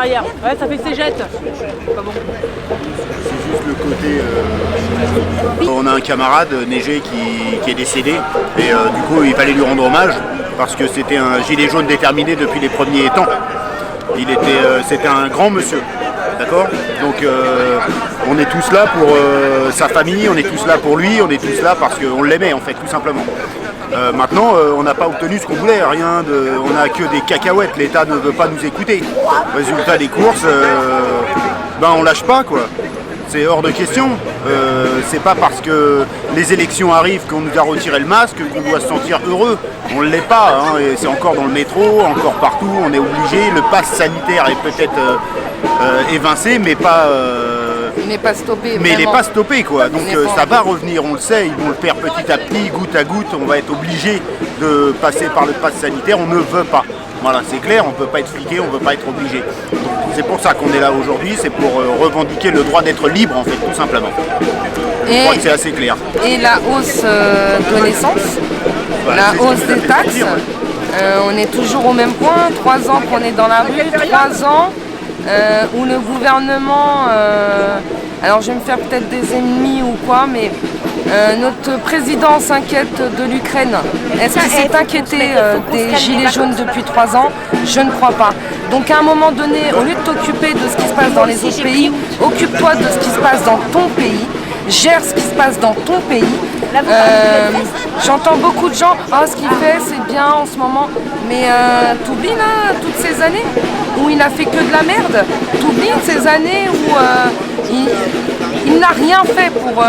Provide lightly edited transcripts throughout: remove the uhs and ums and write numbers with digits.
derrière. Ouais, ça fait que c'est jette. Pas bon. C'est juste le côté... On a un camarade, Neigé, qui est décédé. Et du coup, il fallait lui rendre hommage. Parce que c'était un gilet jaune déterminé depuis les premiers temps. C'était un grand monsieur. D'accord. Donc on est tous là pour sa famille, on est tous là pour lui, on est tous là parce qu'on l'aimait en fait, tout simplement. Maintenant, on n'a pas obtenu ce qu'on voulait, on n'a que des cacahuètes, l'État ne veut pas nous écouter. Résultat des courses, on lâche pas quoi. C'est hors de question. C'est pas parce que les élections arrivent qu'on nous a retiré le masque qu'on doit se sentir heureux. On ne l'est pas, hein, et c'est encore dans le métro, encore partout, on est obligé. Le pass sanitaire est peut-être évincé, mais pas... stoppé. Mais il n'est pas stoppé quoi. Donc ça va revenir, on le sait, ils vont le faire petit à petit, goutte à goutte. On va être obligé de passer par le pass sanitaire, on ne veut pas. Voilà, c'est clair, on ne peut pas être fliqué, on ne peut pas être obligé. C'est pour ça qu'on est là aujourd'hui, c'est pour revendiquer le droit d'être libre en fait, tout simplement. Je crois que c'est assez clair. Et la hausse de l'essence, la hausse des taxes, on est toujours au même point, 3 ans qu'on est dans la rue, 3 ans où le gouvernement, alors je vais me faire peut-être des ennemis ou quoi, mais notre président s'inquiète de l'Ukraine. Est-ce qu'il s'est inquiété des gilets jaunes depuis 3 ans? Je ne crois pas. Donc à un moment donné, au lieu de t'occuper de ce qui se passe dans les autres pays, occupe-toi de ce qui se passe dans ton pays, gère ce qui se passe dans ton pays. J'entends beaucoup de gens, ce qu'il fait c'est bien en ce moment, mais t'oublies là toutes ces années où il a fait que de la merde, t'oublies ces années où il n'a rien fait pour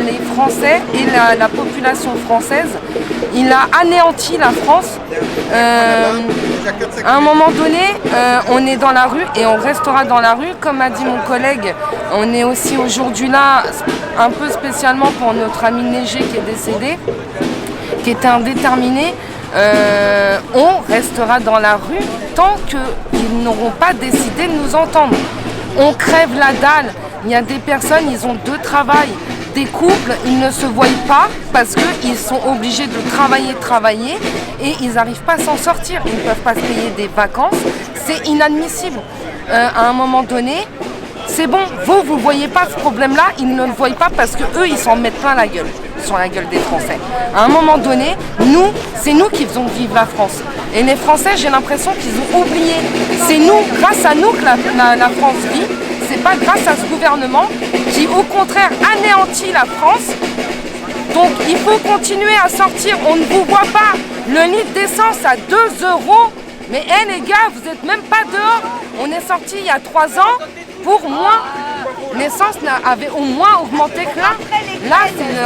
les Français et la population française. Il a anéanti la France. À un moment donné, on est dans la rue et on restera dans la rue. Comme a dit mon collègue, on est aussi aujourd'hui là, un peu spécialement pour notre ami Neigé qui est décédé, qui était indéterminé. On restera dans la rue tant qu'ils n'auront pas décidé de nous entendre. On crève la dalle. Il y a des personnes, ils ont 2 travails. Des couples, ils ne se voient pas parce qu'ils sont obligés de travailler et ils n'arrivent pas à s'en sortir. Ils ne peuvent pas se payer des vacances. C'est inadmissible. À un moment donné, c'est bon, vous ne voyez pas ce problème-là, ils ne le voient pas parce qu'eux, ils s'en mettent plein la gueule, sur la gueule des Français. À un moment donné, c'est nous qui faisons vivre la France. Et les Français, j'ai l'impression qu'ils ont oublié. C'est nous, grâce à nous que la France vit. C'est pas grâce à ce gouvernement qui, au contraire, anéantit la France. Donc, il faut continuer à sortir. On ne vous voit pas. Le litre d'essence à 2 €. Mais les gars, vous n'êtes même pas dehors. On est sorti il y a 3 ans pour moins. L'essence avait au moins augmenté que là. Là,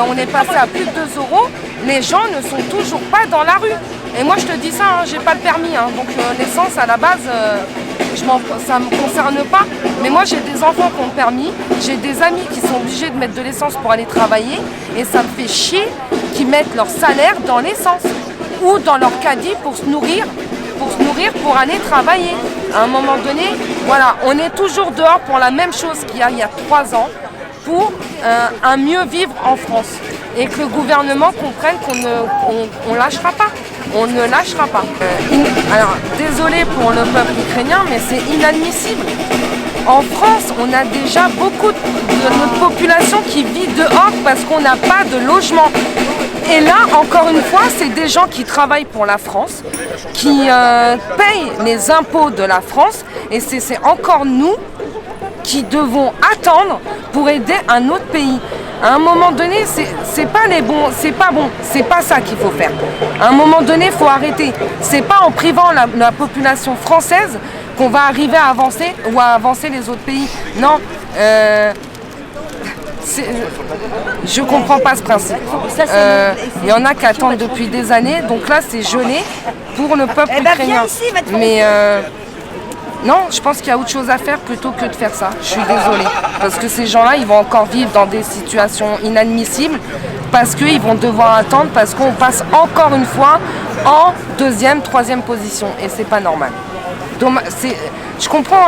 on est passé à plus de 2 €. Les gens ne sont toujours pas dans la rue. Et moi, je te dis ça, j'ai pas le permis. Donc, l'essence, à la base... ça ne me concerne pas, mais moi j'ai des enfants qui ont le permis, j'ai des amis qui sont obligés de mettre de l'essence pour aller travailler et ça me fait chier qu'ils mettent leur salaire dans l'essence ou dans leur caddie pour se nourrir, pour aller travailler. À un moment donné, voilà, on est toujours dehors pour la même chose qu'il y a 3 ans pour un mieux vivre en France et que le gouvernement comprenne qu'on ne lâchera pas. On ne lâchera pas. Alors, désolé pour le peuple ukrainien, mais c'est inadmissible. En France, on a déjà beaucoup de notre population qui vit dehors parce qu'on n'a pas de logement. Et là, encore une fois, c'est des gens qui travaillent pour la France, qui payent les impôts de la France, et c'est encore nous qui devons attendre pour aider un autre pays. À un moment donné, c'est pas bon, c'est pas ça qu'il faut faire. À un moment donné, il faut arrêter. C'est pas en privant la population française qu'on va arriver à avancer ou à avancer les autres pays. Non, je comprends pas ce principe. Il y en a qui attendent depuis des années, donc là c'est gelé pour le peuple ukrainien. Mais non, je pense qu'il y a autre chose à faire plutôt que de faire ça. Je suis désolée. Parce que ces gens-là, ils vont encore vivre dans des situations inadmissibles parce qu'ils vont devoir attendre, parce qu'on passe encore une fois en 2e, 3e position. Et c'est pas normal. Donc, je comprends,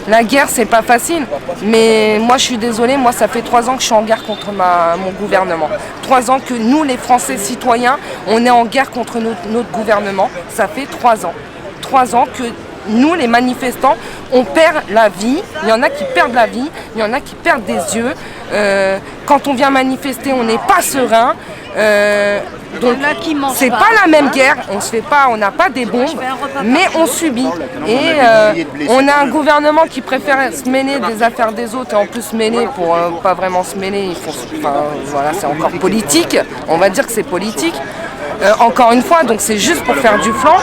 la guerre, c'est pas facile. Mais moi, je suis désolée. Moi, ça fait 3 ans que je suis en guerre contre mon gouvernement. 3 ans que nous, les Français citoyens, on est en guerre contre notre gouvernement. Ça fait 3 ans. 3 ans que nous, les manifestants, on perd la vie. Il y en a qui perdent la vie, il y en a qui perdent des yeux. Quand on vient manifester, on n'est pas serein. Donc c'est pas la même guerre, on n'a pas des bombes, mais on subit. Et on a un gouvernement qui préfère se mêler des affaires des autres et en plus se mêler pour pas vraiment se mêler. Voilà, c'est encore politique. On va dire que c'est politique. Encore une fois, donc c'est juste pour faire du flanc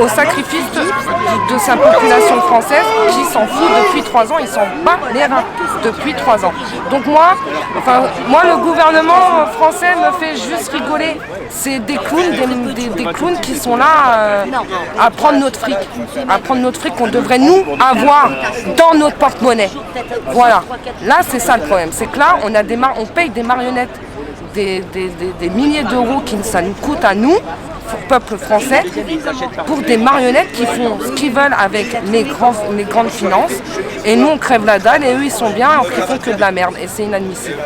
au sacrifice de sa population française qui s'en fout depuis 3 ans, ils s'en bat les reins depuis 3 ans. Donc moi, le gouvernement français me fait juste rigoler. C'est des clowns, des clowns qui sont là à prendre notre fric qu'on devrait nous avoir dans notre porte-monnaie. Voilà, là c'est ça le problème, c'est que là on paye des marionnettes. Des milliers d'euros ça nous coûte à nous, peuple français, pour des marionnettes qui font ce qu'ils veulent avec les grandes finances. Et nous, on crève la dalle et eux, ils sont bien alors qu'ils font que de la merde. Et c'est inadmissible.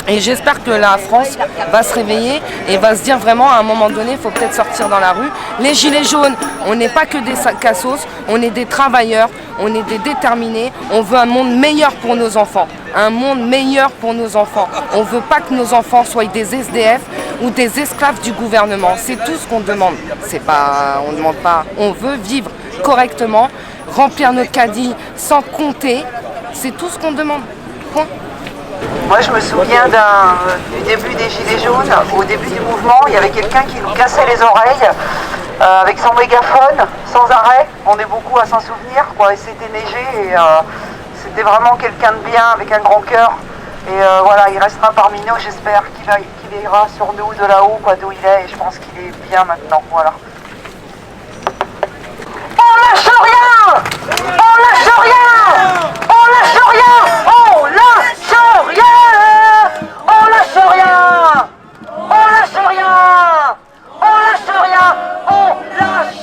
Et j'espère que la France va se réveiller et va se dire vraiment, à un moment donné, il faut peut-être sortir dans la rue. Les gilets jaunes, on n'est pas que des cassos, on est des travailleurs, on est des déterminés. On veut un monde meilleur pour nos enfants. Un monde meilleur pour nos enfants. On ne veut pas que nos enfants soient des SDF ou des esclaves du gouvernement. C'est tout ce qu'on demande. On ne demande pas. On veut vivre correctement, remplir notre caddie sans compter. C'est tout ce qu'on demande. Point. Moi, je me souviens du début des Gilets jaunes. Au début du mouvement, il y avait quelqu'un qui nous cassait les oreilles avec son mégaphone, sans arrêt. On est beaucoup à s'en souvenir, quoi. Et c'était neigé et c'était vraiment quelqu'un de bien, avec un grand cœur. Et voilà, il restera parmi nous, j'espère qu'il ira sur nous de là-haut, quoi, d'où il est. Et je pense qu'il est bien maintenant, voilà. On lâche rien! On lâche rien! On lâche rien! On lâche rien! On lâche rien! On lâche rien! On lâche rien! On lâche rien!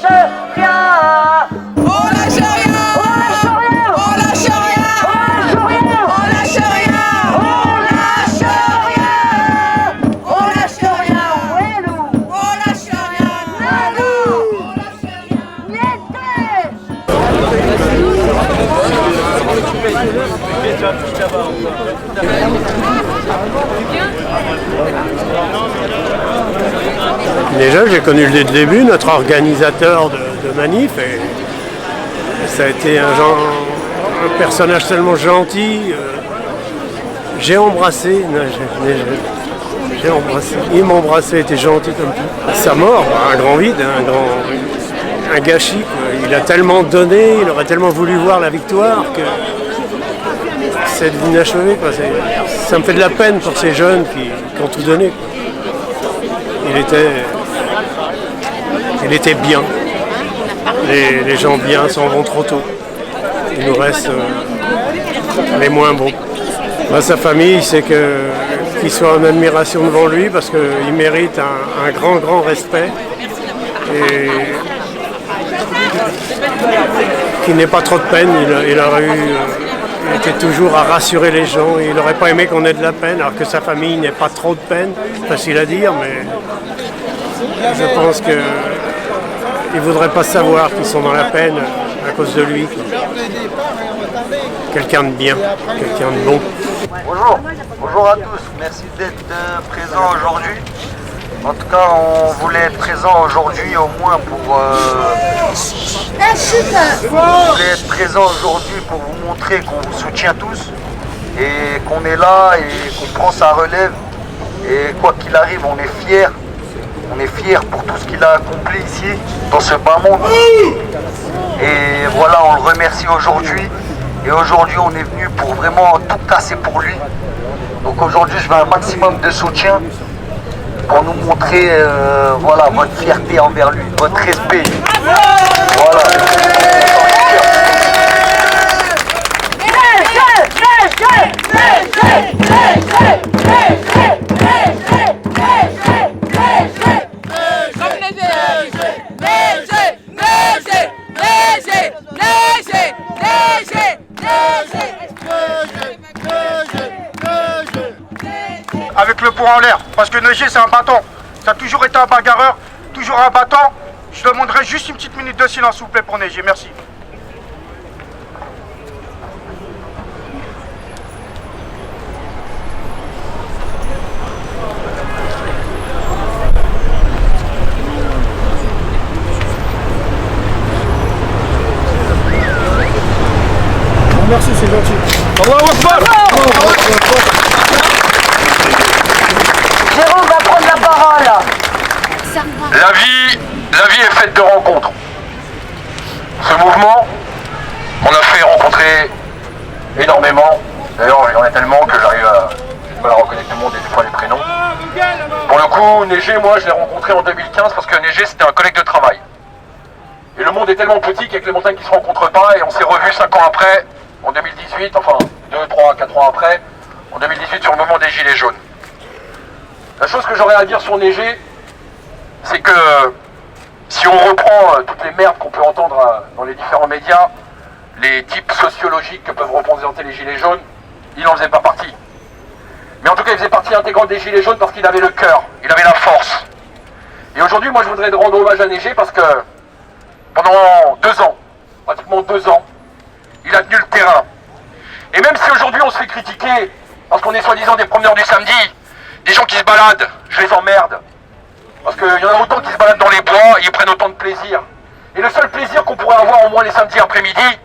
On lâche rien! On lâche rien! On lâche rien! On lâche rien! On lâche rien! On lâche rien! Ouais, nous! On lâche rien! Déjà, j'ai connu dès le début notre organisateur de manif et ça a été un personnage tellement gentil. J'ai embrassé, il m'embrassait, était gentil comme tout. Sa mort, un grand vide, un gâchis, quoi. Il a tellement donné, il aurait tellement voulu voir la victoire que c'est inachevé, quoi. Ça me fait de la peine pour ces jeunes qui ont tout donné, quoi. Il était bien. Les gens bien s'en vont trop tôt. Il nous reste les moins bons. Sa famille, c'est qu'il soit en admiration devant lui parce qu'il mérite un grand respect et qu'il n'ait pas trop de peine. Il était toujours à rassurer les gens. Il n'aurait pas aimé qu'on ait de la peine, alors que sa famille n'ait pas trop de peine. Facile à dire, mais je pense qu'il ne voudrait pas savoir qu'ils sont dans la peine à cause de lui. Quelqu'un de bien, quelqu'un de bon. Bonjour à tous, merci d'être présents aujourd'hui. En tout cas, on voulait être présent aujourd'hui au moins pour... on voulait être présent aujourd'hui pour vous montrer qu'on vous soutient tous et qu'on est là et qu'on prend sa relève. Et quoi qu'il arrive, on est fiers. On est fiers pour tout ce qu'il a accompli ici, dans ce bas monde. Et voilà, on le remercie aujourd'hui. Et aujourd'hui, on est venu pour vraiment tout casser pour lui. Donc aujourd'hui, je veux un maximum de soutien pour nous montrer voilà, votre fierté envers lui, votre respect. Voilà. Avec le poing en l'air, parce que Neiger c'est un bâton, ça a toujours été un bagarreur, toujours un battant, Je demanderai juste une petite minute de silence, s'il vous plaît, pour neiger. Merci. Merci, c'est gentil. Jérôme va prendre la parole. La vie est faite de rencontres. Ce mouvement, on a fait rencontrer énormément. D'ailleurs, il y en a tellement que j'arrive à j'ai du mal à reconnaître tout le monde et des fois les prénoms. Pour le coup, Neigé, moi, je l'ai rencontré en 2015 parce que Neigé, c'était un collègue de travail. Et le monde est tellement petit qu'avec les montagnes qui ne se rencontrent pas, et on s'est revus 5 ans après, en 2018, enfin 2, 3, 4 ans après, en 2018 sur le mouvement des Gilets jaunes. La chose que j'aurais à dire sur Neigé, c'est que si on reprend toutes les merdes qu'on peut entendre dans les différents médias, les types sociologiques que peuvent représenter les Gilets jaunes, il n'en faisait pas partie. Mais en tout cas, il faisait partie intégrante des Gilets jaunes parce qu'il avait le cœur, il avait la force. Et aujourd'hui, moi je voudrais rendre hommage à Neigé parce que pendant 2 ans, pratiquement 2 ans, il a tenu le terrain. Et même si aujourd'hui on se fait critiquer parce qu'on est soi-disant des promeneurs du samedi, des gens qui se baladent, je les emmerde. Parce qu'il y en a autant qui se baladent dans les bois et ils prennent autant de plaisir. Et le seul plaisir qu'on pourrait avoir au moins les samedis après-midi,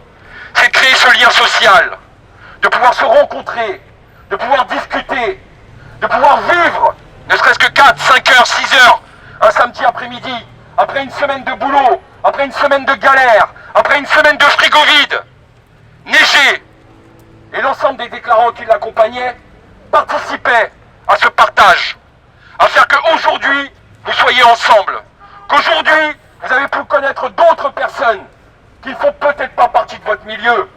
c'est de créer ce lien social, de pouvoir se rencontrer, de pouvoir discuter, de pouvoir vivre, ne serait-ce que 4, 5 heures, 6 heures, un samedi après-midi, après une semaine de boulot, après une semaine de galère, après une semaine de frigo vide. Neigé et l'ensemble des déclarants qui l'accompagnaient participaient à ce partage, à faire qu'aujourd'hui, vous soyez ensemble, qu'aujourd'hui, vous avez pu connaître d'autres personnes qui ne font peut-être pas partie de votre milieu,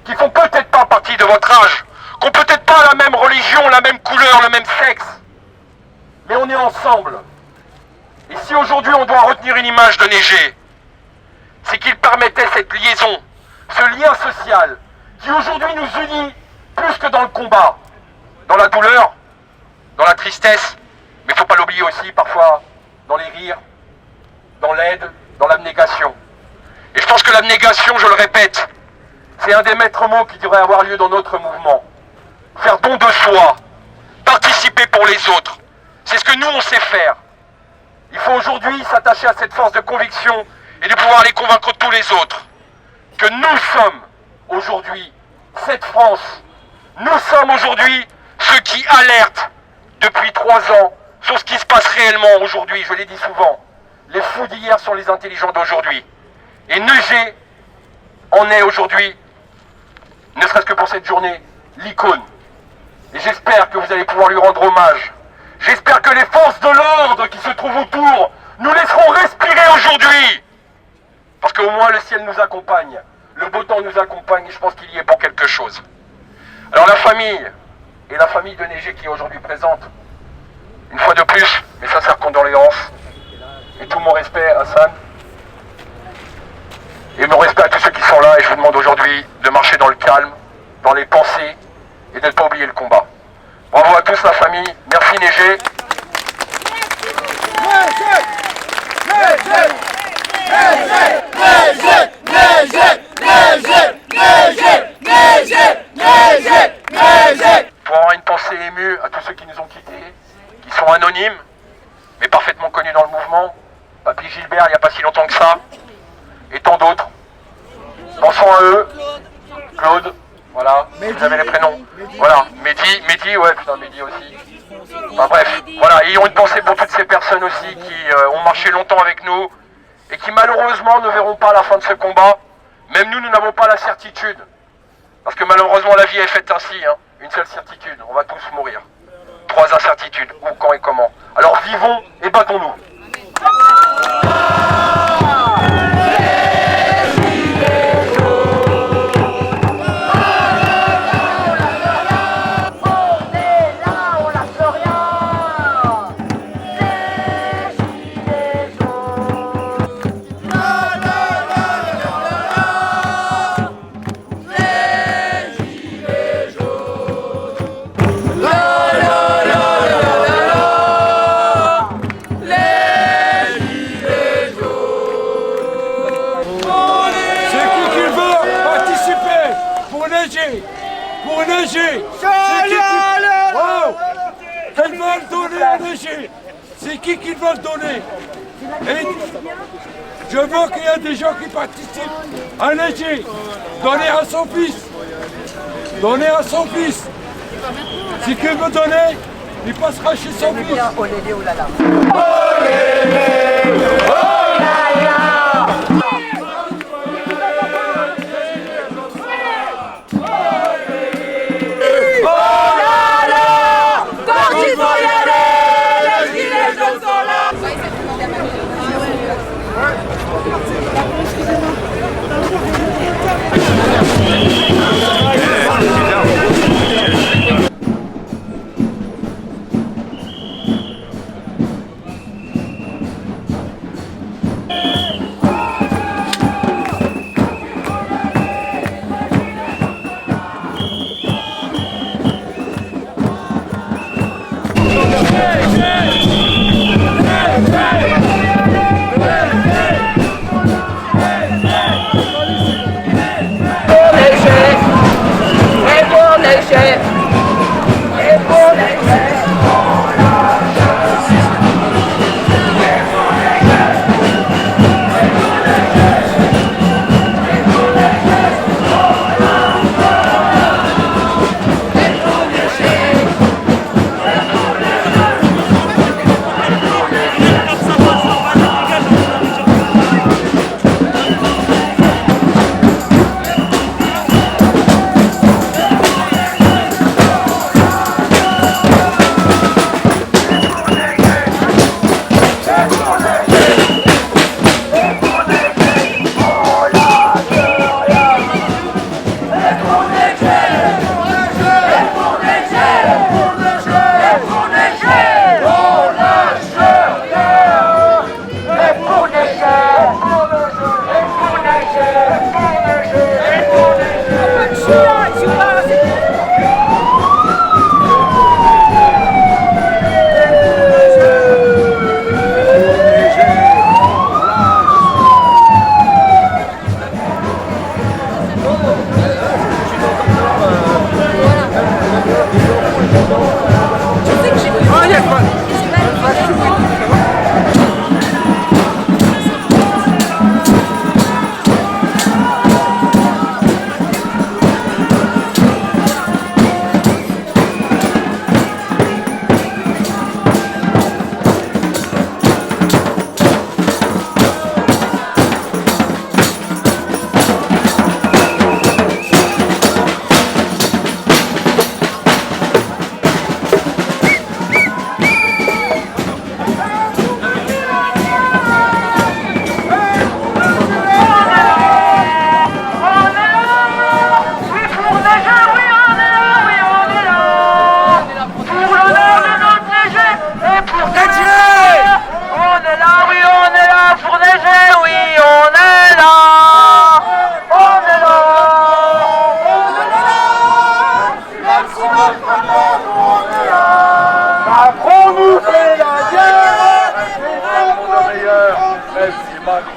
qui ne font peut-être pas partie de votre âge, qui n'ont peut-être pas la même religion, la même couleur, le même sexe, mais on est ensemble. Et si aujourd'hui on doit retenir une image de Neigé, c'est qu'il permettait cette liaison, ce lien social, qui aujourd'hui nous unit plus que dans le combat, dans la douleur, dans la tristesse, mais il ne faut pas l'oublier aussi parfois dans les rires, dans l'aide, dans l'abnégation. Et je pense que l'abnégation, je le répète, c'est un des maîtres mots qui devrait avoir lieu dans notre mouvement. Faire don de soi, participer pour les autres, c'est ce que nous on sait faire. Il faut aujourd'hui s'attacher à cette force de conviction et de pouvoir aller convaincre tous les autres que nous sommes aujourd'hui cette France. Nous sommes aujourd'hui ceux qui alertent depuis 3 ans sur ce qui se passe réellement aujourd'hui. Je l'ai dit souvent, les fous d'hier sont les intelligents d'aujourd'hui. Et Neigé en est aujourd'hui, ne serait-ce que pour cette journée, l'icône. Et j'espère que vous allez pouvoir lui rendre hommage. J'espère que les forces de l'ordre qui se trouvent autour nous laisseront respirer aujourd'hui. Parce qu'au moins le ciel nous accompagne, le beau temps nous accompagne et je pense qu'il y est pour quelque chose. Alors la famille, et la famille de Neigé qui est aujourd'hui présente, une fois de plus, mes sincères condoléances, et tout mon respect à Hassan, et mon respect à tous ceux qui sont là, et je vous demande aujourd'hui de marcher dans le calme, dans les pensées, et de ne pas oublier le combat. Bravo à tous la famille, merci Neigé. Pour avoir une pensée émue à tous ceux qui nous ont quittés, qui sont anonymes, mais parfaitement connus dans le mouvement, Papy Gilbert il n'y a pas si longtemps que ça, et tant d'autres. Pensons à eux, Claude, voilà, vous avez les prénoms. Voilà, Mehdi, ouais, putain, Mehdi aussi. Enfin bref, voilà, ayons une pensée pour toutes ces personnes aussi qui ont marché longtemps avec nous et qui malheureusement ne verront pas la fin de ce combat. Même nous, nous n'avons pas la certitude. Parce que malheureusement, la vie est faite ainsi, hein. Une seule certitude, on va tous mourir. 3 incertitudes, où, quand et comment. Alors vivons et battons-nous. Les pour neiger. C'est qui oh, qu'elles veulent donner à neiger. C'est qui veut le donner? Et je vois qu'il y a des gens qui participent à neiger. Donnez à son fils. Donnez à son fils. Si quelqu'un veut donner, il passera chez son fils. Olélé, olala.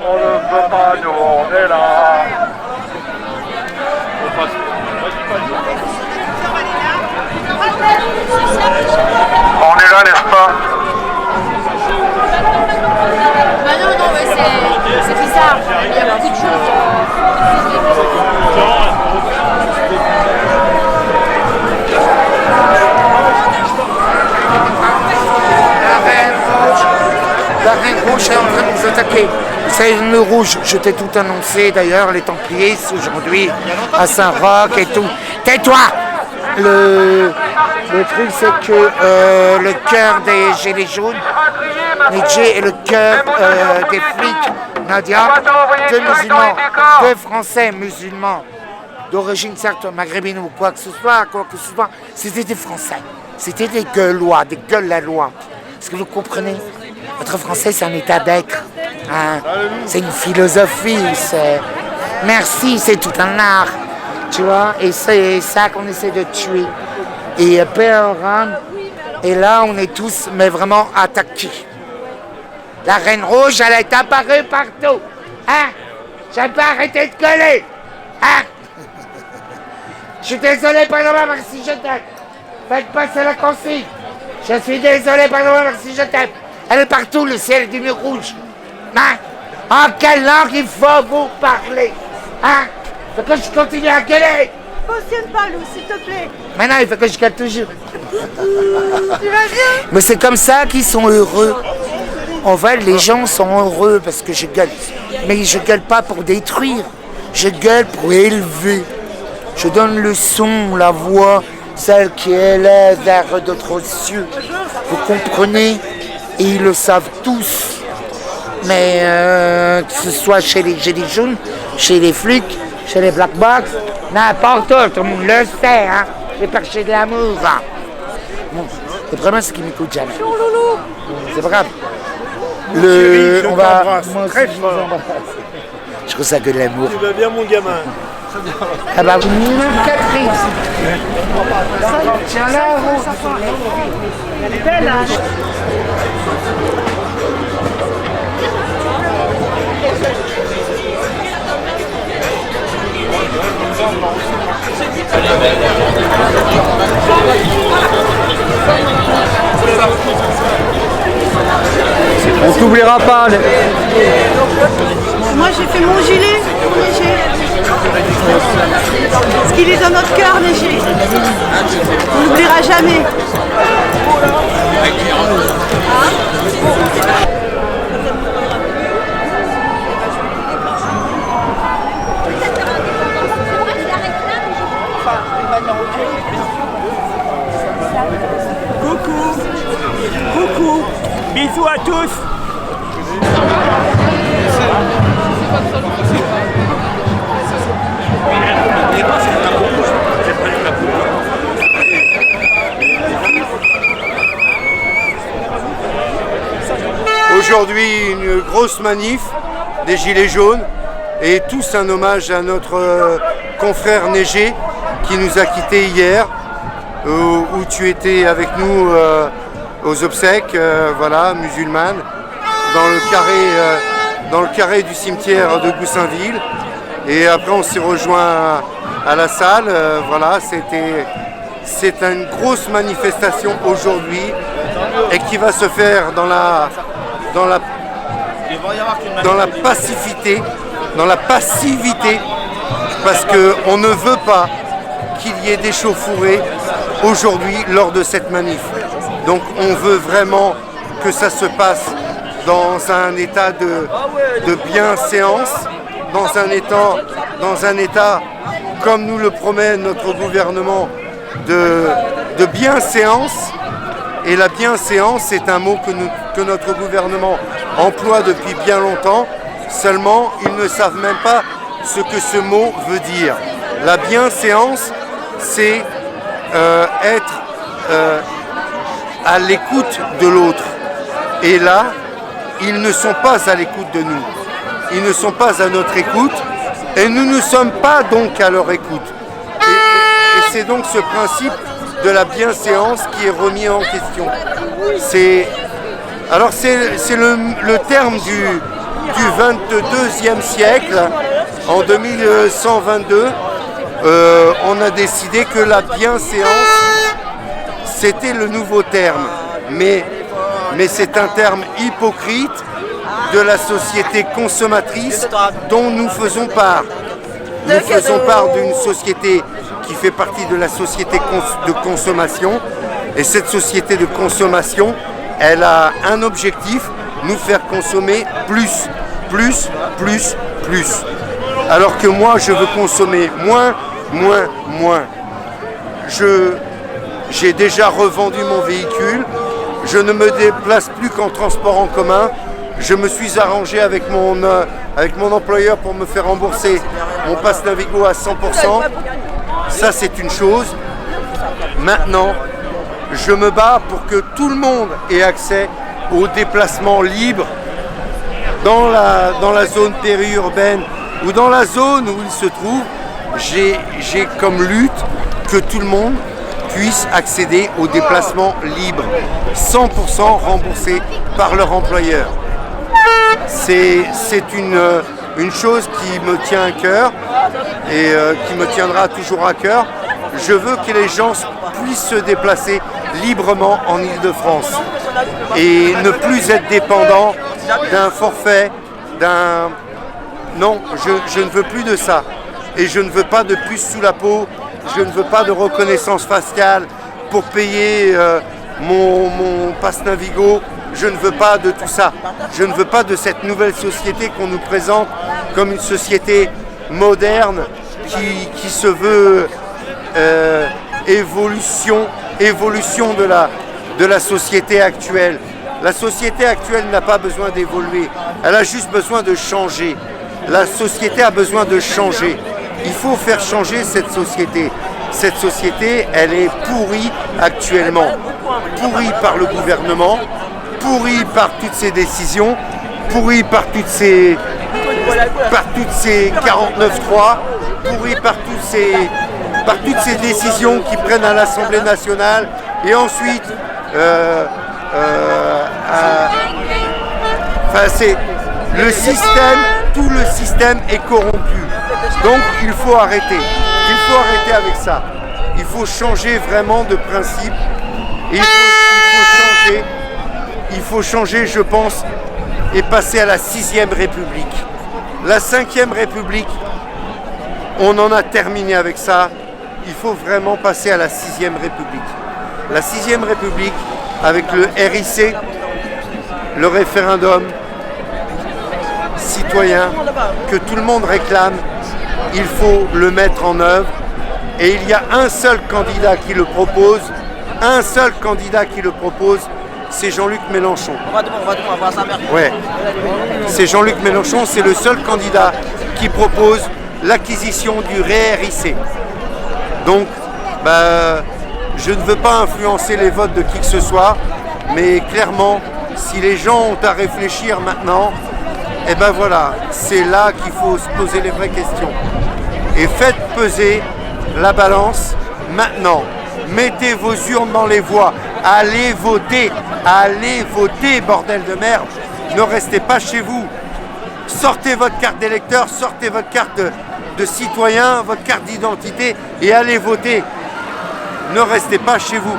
On ne peut pas, nous on est là. On est là, n'est-ce pas? Bah non, mais c'est bizarre. Il y a beaucoup de choses. La Reine Rouge est en train de nous attaquer. C'est une rouge, je t'ai tout annoncé d'ailleurs, les Templiers aujourd'hui à Saint-Roch et tout. Tais-toi! Le truc c'est que le cœur des Gilets jaunes, Nidjé, et le cœur des flics, Nadia, deux musulmans, deux Français musulmans, d'origine certes maghrébine ou quoi que ce soit, c'était des Français. C'était des Gueulois, des Gueules-la-Loi. Est-ce que vous comprenez? Notre français, c'est un état d'être. Hein? C'est une philosophie. Merci, c'est tout un art. Tu vois? Et c'est ça qu'on essaie de tuer. Et Péoran, et là, on est tous, mais vraiment attaqués. La Reine Rouge, elle est apparue partout. Hein? J'ai pas arrêté de coller. Hein? Je suis désolé, pardon-moi, merci, je t'aime. Faites passer la consigne. Je suis désolé, pardon-moi, merci, je t'aime. Elle est partout, le ciel est d'une rouge. Hein? En quelle langue il faut vous parler? Hein? Faut que je continue à gueuler. Cautionne pas, Lou, s'il te plaît. Maintenant, il faut que je gueule toujours. Tu vas bien? Mais c'est comme ça qu'ils sont heureux. En fait, les gens sont heureux parce que je gueule. Mais je gueule pas pour détruire. Je gueule pour élever. Je donne le son, la voix, celle qui élève vers d'autres cieux. Vous comprenez? Et ils le savent tous. Mais que ce soit chez les Gilets jaunes, chez les flics, chez les black box, n'importe où, tout le monde le sait, hein. Les perchés de l'amour. Hein. Bon, c'est vraiment ce qui m'écoute jamais. C'est pas grave. Chérie, On va. moi aussi, très fort. Je trouve ça que de l'amour. Tu vas bien, mon gamin? Ah bah, Catherine. Tiens la route. Elle est belle, hein? On t'oubliera pas. Moi, j'ai fait mon gilet pour Léger. Parce qu'il est dans notre cœur, Léger. On n'oubliera jamais. Coucou. Coucou. Bisous à tous. Aujourd'hui, une grosse manif des Gilets jaunes et tous un hommage à notre confrère Neigé qui nous a quittés hier, où tu étais avec nous aux obsèques, voilà, musulmanes, dans le carré du cimetière de Goussainville. Et après, on s'est rejoint à la salle. Voilà, c'est une grosse manifestation aujourd'hui et qui va se faire dans la passivité, parce qu'on ne veut pas qu'il y ait d'échauffourées aujourd'hui lors de cette manif. Donc on veut vraiment que ça se passe dans un état de bienséance, dans un état comme nous le promet notre gouvernement de bienséance. Et la bienséance, c'est un mot que notre gouvernement emploie depuis bien longtemps, seulement ils ne savent même pas ce que ce mot veut dire. La bienséance, c'est être à l'écoute de l'autre. Et là, ils ne sont pas à l'écoute de nous. Ils ne sont pas à notre écoute et nous ne sommes pas donc à leur écoute. Et c'est donc ce principe de la bienséance qui est remis en question. C'est le terme du 22e siècle. En 2122, on a décidé que la bienséance, c'était le nouveau terme. Mais c'est un terme hypocrite de la société consommatrice dont nous faisons part. Nous faisons part d'une société qui fait partie de la société de consommation. Et cette société de consommation, elle a un objectif, nous faire consommer plus. Alors que moi, je veux consommer moins. J'ai déjà revendu mon véhicule, je ne me déplace plus qu'en transport en commun. Je me suis arrangé avec mon employeur pour me faire rembourser mon pass Navigo à 100%. Ça, c'est une chose. Maintenant, je me bats pour que tout le monde ait accès aux déplacements libres dans la zone périurbaine ou dans la zone où il se trouve. J'ai comme lutte que tout le monde puisse accéder aux déplacements libres, 100% remboursés par leur employeur. C'est une chose qui me tient à cœur et qui me tiendra toujours à cœur, je veux que les gens puissent se déplacer librement en Île-de-France et ne plus être dépendants d'un forfait, d'un... Non, je ne veux plus de ça. Et je ne veux pas de puce sous la peau, je ne veux pas de reconnaissance faciale pour payer mon pass Navigo. Je ne veux pas de tout ça. Je ne veux pas de cette nouvelle société qu'on nous présente comme une société moderne qui se veut évolution de la société actuelle. La société actuelle n'a pas besoin d'évoluer, elle a juste besoin de changer. La société a besoin de changer. Il faut faire changer cette société. Cette société, elle est pourrie actuellement. Pourrie par le gouvernement, pourrie par toutes ces décisions, pourrie par toutes ces 49.3, pourrie par toutes ces décisions qui prennent à l'Assemblée nationale et ensuite c'est le système, tout le système est corrompu. Donc il faut arrêter. Il faut arrêter avec ça. Il faut changer vraiment de principe. Et il faut changer, je pense, et passer à la 6e République. La 5e République, on en a terminé avec ça. Il faut vraiment passer à la 6e République. La 6e République, avec le RIC, le référendum citoyen que tout le monde réclame, il faut le mettre en œuvre. Et il y a un seul candidat qui le propose, c'est Jean-Luc Mélenchon. Ouais. C'est Jean-Luc Mélenchon, c'est le seul candidat qui propose l'acquisition du RIC. Donc, je ne veux pas influencer les votes de qui que ce soit, mais clairement, si les gens ont à réfléchir maintenant, et ben voilà, c'est là qu'il faut se poser les vraies questions. Et faites peser la balance maintenant. Mettez vos urnes dans les voies. Allez voter, bordel de merde. Ne restez pas chez vous. Sortez votre carte d'électeur, sortez votre carte de citoyen, votre carte d'identité et allez voter. Ne restez pas chez vous.